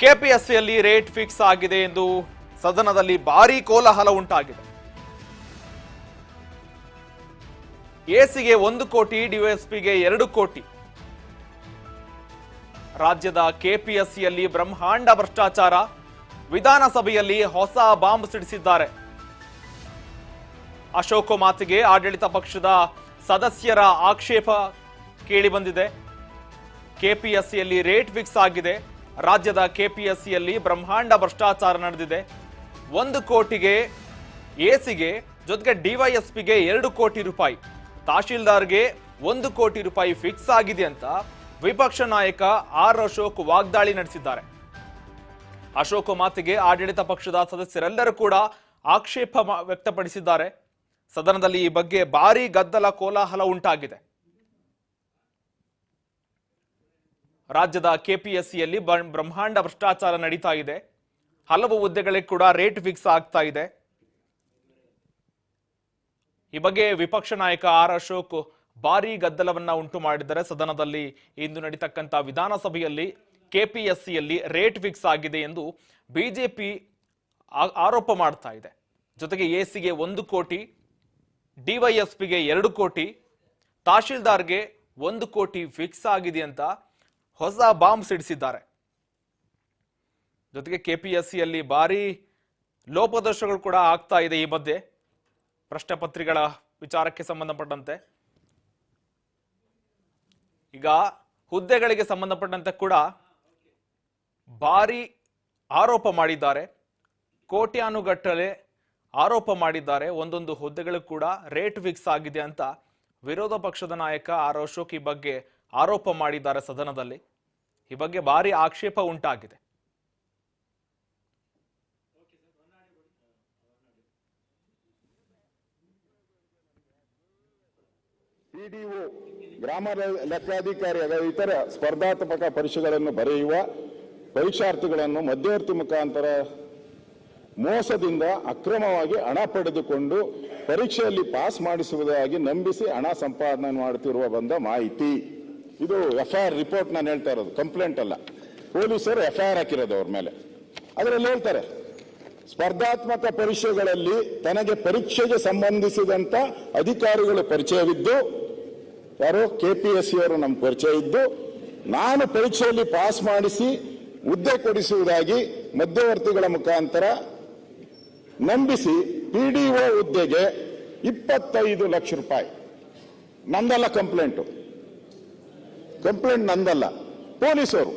ಕೆಪಿಎಸ್ಸಿಯಲ್ಲಿ rate fix ಆಗಿದೆ ಎಂದು ಸದನದಲ್ಲಿ ಭಾರೀ ಕೋಲಾಹಲ ಉಂಟಾಗಿದೆ. ಎಸಿಗೆ 1 ಕೋಟಿ, ಡಿವೈಎಸ್ಪಿಗೆ 2 ಕೋಟಿ. ರಾಜ್ಯದ ಕೆಪಿಎಸ್ಸಿಯಲ್ಲಿ ಬ್ರಹ್ಮಾಂಡ ಭ್ರಷ್ಟಾಚಾರ, ವಿಧಾನಸಭೆಯಲ್ಲಿ ಹೊಸ ಬಾಂಬ್ ಸಿಡಿಸಿದ್ದಾರೆ. ಅಶೋಕ ಮಾತಿಗೆ ಆಡಳಿತ ಪಕ್ಷದ ಸದಸ್ಯರ ಆಕ್ಷೇಪ ಕೇಳಿಬಂದಿದೆ. ಕೆಪಿಎಸ್ಸಿಯಲ್ಲಿ ರೇಟ್ ಫಿಕ್ಸ್ ಆಗಿದೆ. ರಾಜ್ಯದ ಕೆಪಿಎಸ್ಸಿಯಲ್ಲಿ ಬ್ರಹ್ಮಾಂಡ ಭ್ರಷ್ಟಾಚಾರ ನಡೆದಿದೆ. 1 ಕೋಟಿಗೆ ಎಸಿಗೆ, ಜೊತೆಗೆ ಡಿವೈಎಸ್ಪಿಗೆ 2 ಕೋಟಿ ರೂಪಾಯಿ, ತಹಶೀಲ್ದಾರ್ಗೆ 1 ಕೋಟಿ ರೂಪಾಯಿ ಫಿಕ್ಸ್ ಆಗಿದೆ ಅಂತ ವಿಪಕ್ಷ ನಾಯಕ ಆರ್ ಅಶೋಕ್ ವಾಗ್ದಾಳಿ ನಡೆಸಿದ್ದಾರೆ. ಅಶೋಕ ಮಾತಿಗೆ ಆಡಳಿತ ಪಕ್ಷದ ಸದಸ್ಯರೆಲ್ಲರೂ ಕೂಡ ಆಕ್ಷೇಪ ವ್ಯಕ್ತಪಡಿಸಿದ್ದಾರೆ. ಸದನದಲ್ಲಿ ಈ ಬಗ್ಗೆ ಭಾರೀ ಗದ್ದಲ, ಕೋಲಾಹಲ ಉಂಟಾಗಿದೆ. ರಾಜ್ಯದ ಕೆಪಿಎಸ್ಸಿಯಲ್ಲಿ ಬ್ರಹ್ಮಾಂಡ ಭ್ರಷ್ಟಾಚಾರ ನಡೀತಾ ಇದೆ. ಹಲವು ಹುದ್ದೆಗಳಿಗೆ ಕೂಡ ರೇಟ್ ಫಿಕ್ಸ್ ಆಗ್ತಾ ಇದೆ. ಈ ಬಗ್ಗೆ ವಿಪಕ್ಷ ನಾಯಕ ಆರ್ ಅಶೋಕ್ ಭಾರೀ ಗದ್ದಲವನ್ನ ಉಂಟು ಮಾಡಿದ್ದಾರೆ. ಸದನದಲ್ಲಿ ಇಂದು ನಡೀತಕ್ಕಂಥ ವಿಧಾನಸಭೆಯಲ್ಲಿ ಕೆಪಿಎಸ್ಸಿಯಲ್ಲಿ ರೇಟ್ ಫಿಕ್ಸ್ ಆಗಿದೆ ಎಂದು ಬಿಜೆಪಿ ಆರೋಪ ಮಾಡ್ತಾ ಇದೆ. ಜೊತೆಗೆ ಎಸಿಗೆ 1 ಕೋಟಿ, ಡಿವೈಎಸ್ಪಿಗೆ 2 ಕೋಟಿ, ತಹಶೀಲ್ದಾರ್ಗೆ 1 ಕೋಟಿ ಫಿಕ್ಸ್ ಆಗಿದೆ ಅಂತ ಹೊಸ ಬಾಂಬ್ ಸಿಡಿಸಿದ್ದಾರೆ. ಜೊತೆಗೆ ಕೆಪಿಎಸ್ಸಿಯಲ್ಲಿ ಭಾರೀ ಲೋಪದೋಷಗಳು ಕೂಡ ಆಗ್ತಾ ಇದೆ. ಈ ಮಧ್ಯೆ ಪ್ರಶ್ನೆ ಪತ್ರಿಕೆಗಳ ವಿಚಾರಕ್ಕೆ ಸಂಬಂಧಪಟ್ಟಂತೆ, ಈಗ ಹುದ್ದೆಗಳಿಗೆ ಸಂಬಂಧಪಟ್ಟಂತೆ ಕೂಡ ಭಾರೀ ಆರೋಪ ಮಾಡಿದ್ದಾರೆ. ಕೋಟ್ಯಾನುಗಟ್ಟಲೆ ಆರೋಪ ಮಾಡಿದ್ದಾರೆ. ಒಂದೊಂದು ಹುದ್ದೆಗಳು ಕೂಡ ರೇಟ್ ಫಿಕ್ಸ್ ಆಗಿದೆ ಅಂತ ವಿರೋಧ ಪಕ್ಷದ ನಾಯಕ ಆರ್ ಅಶೋಕ್ ಈ ಬಗ್ಗೆ ಆರೋಪ ಮಾಡಿದ್ದಾರೆ ಸದನದಲ್ಲಿ. ಈ ಬಗ್ಗೆ ಭಾರಿ ಆಕ್ಷೇಪ ಉಂಟಾಗಿದೆ. ಪಿಡಿಒ ಗ್ರಾಮ ಲೆಕ್ಕಾಧಿಕಾರಿ ಅಥವಾ ಇತರ ಸ್ಪರ್ಧಾತ್ಮಕ ಪರೀಕ್ಷೆಗಳನ್ನು ಬರೆಯುವ ಪರೀಕ್ಷಾರ್ಥಿಗಳನ್ನು ಮಧ್ಯವರ್ತಿ ಮುಖಾಂತರ ಮೋಸದಿಂದ ಅಕ್ರಮವಾಗಿ ಹಣ ಪಡೆದುಕೊಂಡು ಪರೀಕ್ಷೆಯಲ್ಲಿ ಪಾಸ್ ಮಾಡಿಸುವುದಾಗಿ ನಂಬಿಸಿ ಹಣ ಸಂಪಾದನೆ ಮಾಡುತ್ತಿರುವ ಬಂದ ಮಾಹಿತಿ. ಇದು ಎಫ್ಐಆರ್ ರಿಪೋರ್ಟ್ ನಾನು ಹೇಳ್ತಾ ಇರೋದು, ಕಂಪ್ಲೇಂಟ್ ಅಲ್ಲ. ಪೊಲೀಸರು ಎಫ್ಐಆರ್ ಹಾಕಿರೋದು ಅವ್ರ ಮೇಲೆ. ಅದರಲ್ಲಿ ಹೇಳ್ತಾರೆ, ಸ್ಪರ್ಧಾತ್ಮಕ ಪರೀಕ್ಷೆಗಳಲ್ಲಿ ತನಗೆ ಪರೀಕ್ಷೆಗೆ ಸಂಬಂಧಿಸಿದಂತ ಅಧಿಕಾರಿಗಳು ಪರಿಚಯವಿದ್ದು, ಯಾರು ಕೆಪಿಎಸ್ಸಿ ಅವರು ನಮ್ಗೆ ಪರಿಚಯ ಇದ್ದು, ನಾನು ಪರೀಕ್ಷೆಯಲ್ಲಿ ಪಾಸ್ ಮಾಡಿಸಿ ಹುದ್ದೆ ಕೊಡಿಸುವುದಾಗಿ ಮಧ್ಯವರ್ತಿಗಳ ಮುಖಾಂತರ ನಂಬಿಸಿ ಪಿಡಿಒ ಹುದ್ದೆಗೆ 25 ಲಕ್ಷ ರೂಪಾಯಿ. ನಂದಲ್ಲ ಕಂಪ್ಲೇಂಟು, ಕಂಪ್ಲೇಂಟ್ ನಂದಲ್ಲ, ಪೊಲೀಸರು,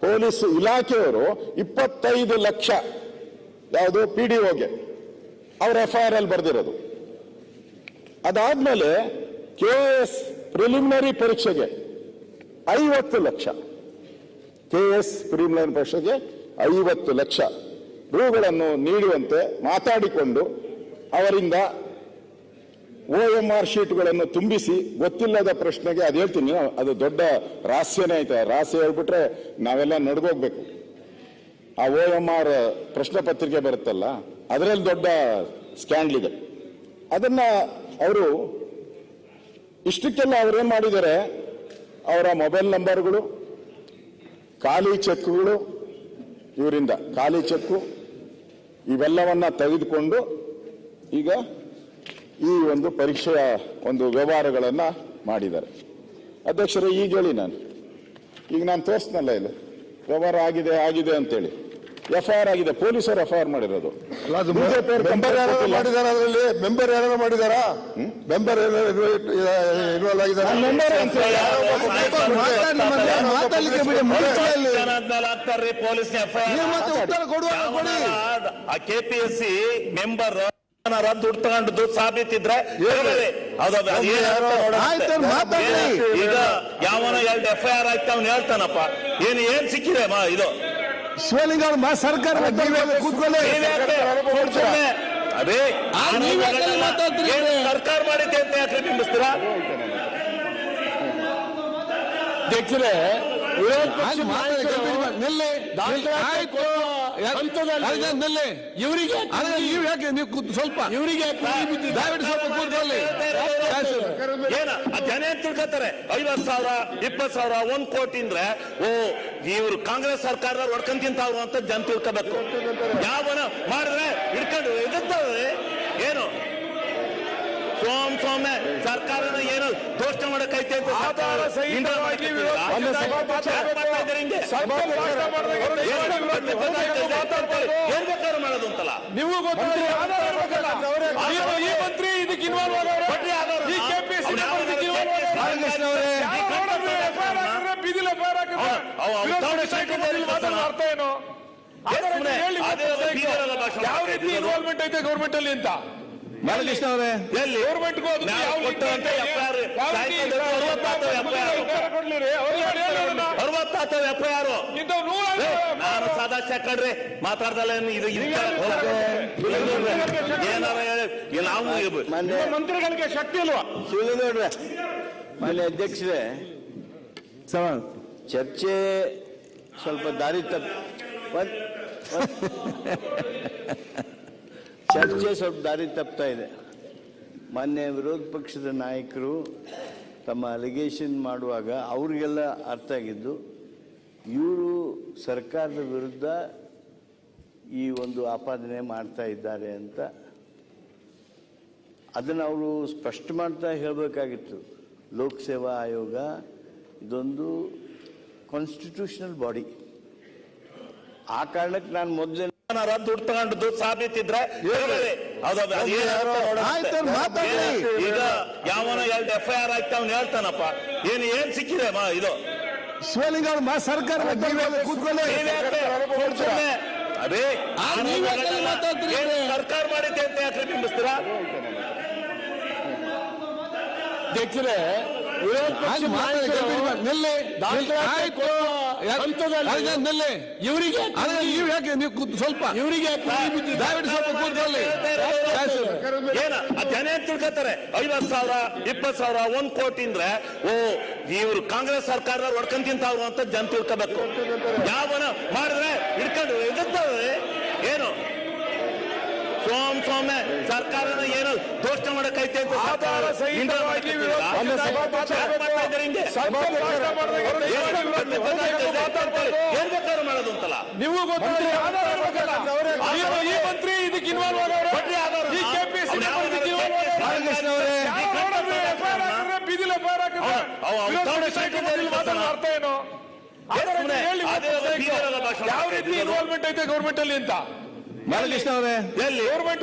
ಪೊಲೀಸ್ ಇಲಾಖೆಯವರು 25 ಲಕ್ಷ ಯಾವುದು ಪಿಡಿಒಗೆ ಅವ್ರ ಎಫ್ಐಆರ್ ಅಲ್ಲಿ ಬರೆದಿರೋದು. ಅದಾದ್ಮೇಲೆ ಕೆಎಸ್ ಪ್ರಿಲಿಮಿನರಿ ಪರೀಕ್ಷೆಗೆ 50 ಲಕ್ಷ, ಕೆಎಸ್ ಪ್ರಿಲಿಮಿನರಿ ಪರೀಕ್ಷೆಗೆ 50 ಲಕ್ಷ ರೂಗಳನ್ನು ನೀಡುವಂತೆ ಮಾತಾಡಿಕೊಂಡು ಅವರಿಂದ OMR ಶೀಟ್ಗಳನ್ನು ತುಂಬಿಸಿ ಗೊತ್ತಿಲ್ಲದ ಪ್ರಶ್ನೆಗೆ, ಅದು ಹೇಳ್ತೀನಿ, ಅದು ದೊಡ್ಡ ರಹಸ್ಯನೇ ಐತೆ. ರಹಸ್ಯ ಹೇಳ್ಬಿಟ್ರೆ ನಾವೆಲ್ಲ ನಡ್ಗೋಗ್ಬೇಕು. ಆ OMR ಪ್ರಶ್ನೆ ಪತ್ರಿಕೆ ಬರುತ್ತಲ್ಲ, ಅದರಲ್ಲಿ ದೊಡ್ಡ ಸ್ಕ್ಯಾಂಡಲ್ ಇದೆ. ಅದನ್ನ ಅವರು ಇಷ್ಟಕ್ಕೆಲ್ಲ ಅವ್ರೇನ್ ಮಾಡಿದ್ದಾರೆ, ಅವರ ಮೊಬೈಲ್ ನಂಬರ್ಗಳು, ಖಾಲಿ ಚೆಕ್ಗಳು, ಇವರಿಂದ ಖಾಲಿ ಚೆಕ್ಕು ಇವೆಲ್ಲವನ್ನ ತೆಗೆದುಕೊಂಡು ಈಗ ಈ ಒಂದು ಪರೀಕ್ಷೆಯ ಒಂದು ವ್ಯವಹಾರಗಳನ್ನ ಮಾಡಿದ್ದಾರೆ. ಅಧ್ಯಕ್ಷರೇ, ಈಗ ಹೇಳಿ, ಈಗ ನಾನು ತೋರಿಸ್ನಲ್ಲ, ಇಲ್ಲ ವ್ಯವಹಾರ ಆಗಿದೆ ಆಗಿದೆ ಅಂತೇಳಿ ಎಫ್ಐಆರ್ ಆಗಿದೆ. ಪೊಲೀಸರು ಎಫ್ಐಆರ್ ಮಾಡಿರೋದು. ಮೆಂಬರ್ ಯಾರು ಮಾಡಿದಾರ? ಅದರಲ್ಲಿ ಮೆಂಬರ್ ಯಾರು ಮಾಡಿದಾರಾ? ಮೆಂಬರ್ ಇನ್ವಾಲ್ವ್ ಆಗಿದ್ದಾರೆ? ಕೆಪಿಎಸ್ಸಿ ಮೆಂಬರ್ ದುಡ್ಡು ತಗೊಂಡು ಸಾಬೀತಿದ್ರೆ ಈಗ ಯಾವನ 2 ಎಫ್ಐಆರ್ ಆಯ್ತು ಅವ್ನು ಹೇಳ್ತಾನಪ್ಪ, ಏನ್ ಸಿಕ್ಕಿದೆ ಇದು ಶಿವಲಿಂಗ ಅವ್ರ ಸರ್ಕಾರ ಕೂತ್ಕೊಳ್ಳಿ. ಅದೇ ಸರ್ಕಾರ ಮಾಡಿದ್ದೆ ಅಂತ ಯಾಕೆ ಬಿಂಬಿಸ್ತೀರಾ? ಅಧ್ಯಕ್ಷರೇ, ಇವರಿಗೆ ನೀವು ಯಾಕೆ ನೀವು ಸ್ವಲ್ಪ ಇವರಿಗೆ ದಯವಿಟ್ಟು ಸ್ವಲ್ಪ ಕೂತ್ಕೊಳ್ಳಿ. ಏನ ಜನ ಏನ್ ತಿಳ್ಕೊತಾರೆ 50,000 20,000 1 ಕೋಟಿ ಅಂದ್ರೆ ಓ ಇವ್ರು ಕಾಂಗ್ರೆಸ್ ಸರ್ಕಾರದವ್ರು ಹೊಡ್ಕೊಂಡ್ ತಿಂತಾವ್ರು ಅಂತ ಜನ ತಿಳ್ಕೋಬೇಕು. ಯಾವನ ಮಾಡಿದ್ರೆ ಹಿಡ್ಕೊಂಡು ಎದುರ್ತಾರೆ ಏನು ಸೋಮೆ ಸರ್ಕಾರನ ಏನು ದೋಷಣೆ ಮಾಡಕ್ಕೈತೆ ಅಂತ ಏನ್ ಬೇಕಾದ್ರೂ ಮಾಡೋದು ಅಂತಲ್ಲ ನೀವು ಈ ಮಂತ್ರಿ ಇದಕ್ಕೆ ಇನ್ವಾಲ್ವ್ ಅರ್ಥ ಏನು ಯಾವ ರೀತಿ ಇನ್ವಾಲ್ವ್ಮೆಂಟ್ ಐತೆ ಗೌರ್ಮೆಂಟ್ ಅಲ್ಲಿ ಅಂತ ಬಾಲಕೃಷ್ಣ ಅವರೇ ಎಲ್ಲಿ ಗೌರ್ಮೆಂಟ್ ನಾನು ಸದಾ ಕಡ್ರಿ ಮಾತಾಡ್ದಲ್ಲ ಇದು ಏನಾರ ಹೇಳಿ ನಾವು ಮಂತ್ರಿಗಳಿಗೆ ಶಕ್ತಿ ಇಲ್ವಾ? ಶಿವಲಿಂಗೌಡ್ರೆ, ಮಾನ್ಯ ಅಧ್ಯಕ್ಷರೇ, ಚರ್ಚೆ ಸ್ವಲ್ಪ ದಾರಿ ಚರ್ಚೆ ಸ್ವಲ್ಪ ದಾರಿ ತಪ್ತಾ ಇದೆ. ಮಾನ್ಯ ವಿರೋಧ ಪಕ್ಷದ ನಾಯಕರು ತಮ್ಮ ಅಲಿಗೇಷನ್ ಮಾಡುವಾಗ ಅವ್ರಿಗೆಲ್ಲ ಅರ್ಥ ಆಗಿದ್ದು ಇವರು ಸರ್ಕಾರದ ವಿರುದ್ಧ ಈ ಒಂದು ಆಪಾದನೆ ಮಾಡ್ತಾ ಇದ್ದಾರೆ ಅಂತ. ಅದನ್ನು ಅವರು ಸ್ಪಷ್ಟ ಮಾಡ್ತಾ ಹೇಳಬೇಕಾಗಿತ್ತು. ಲೋಕಸೇವಾ ಆಯೋಗ ಇದೊಂದು ಕಾನ್ಸ್ಟಿಟ್ಯೂಷನಲ್ ಬಾಡಿ. ಆ ಕಾರಣಕ್ಕೆ ನಾನು ಮೊದಲೇ ದುಡ್ಡು ತಗೊಂಡು ಸಾಬೀತಿದ್ರೆ ಈಗ ಯಾವನ 2 FIR ಆಯ್ತು ಅವ್ನು ಹೇಳ್ತಾನಪ್ಪ. ಏನ್ ಸಿಕ್ಕಿದೆ ಇದು ಶಿವಲಿಂಗೌಡ ಸರ್ಕಾರ ಅದೇ ಸರ್ಕಾರ ಮಾಡಿದ್ದೆ ಅಂತ ಯಾಕೆ ಬಿಂಬಿಸ್ತೀರಾ? ಅಧ್ಯಕ್ಷರೇ, ಇವರಿಗೆ ನೀವು ಯಾಕೆ ನೀವು ಸ್ವಲ್ಪ ಇವರಿಗೆ ದಯವಿಟ್ಟು ಸ್ವಲ್ಪ ಕೂತ್ಕೊಳ್ಳಿ. ಏನ ಜನ ಏನ್ ತಿಳ್ಕೊತಾರೆ 50,000 20,000 1 ಕೋಟಿ ಅಂದ್ರೆ ಓ ಇವ್ರು ಕಾಂಗ್ರೆಸ್ ಸರ್ಕಾರದವ್ರು ಹೊಡ್ಕೊಂಡ್ ತಿಂತಾವ್ರು ಅಂತ ಜನ ತಿಳ್ಕೋಬೇಕು. ಯಾವನ ಮಾಡಿದ್ರೆ ಹಿಡ್ಕೊಂಡು ಎದುರ್ತಾರೆ ಏನು ಸೋಮೆ ಸರ್ಕಾರನ ಏನು ದೋಷಣೆ ಮಾಡಕ್ಕೈತೆ ಅಂತ ಏನ್ ಬೇಕಾದ್ರೂ ಮಾಡೋದು ಅಂತಲ್ಲ. ನೀವು ಈ ಮಂತ್ರಿ ಇದಕ್ಕೆ ಇನ್ವಾಲ್ವ್ ಅರ್ಥ ಏನು? ಯಾವ ರೀತಿ ಇನ್ವಾಲ್ವ್ಮೆಂಟ್ ಐತೆ ಗೌರ್ಮೆಂಟ್ ಅಲ್ಲಿ ಅಂತ ಬಾಲಕೃಷ್ಣ ಅವರೇ ಎಲ್ಲಿ ಗೌರ್ಮೆಂಟ್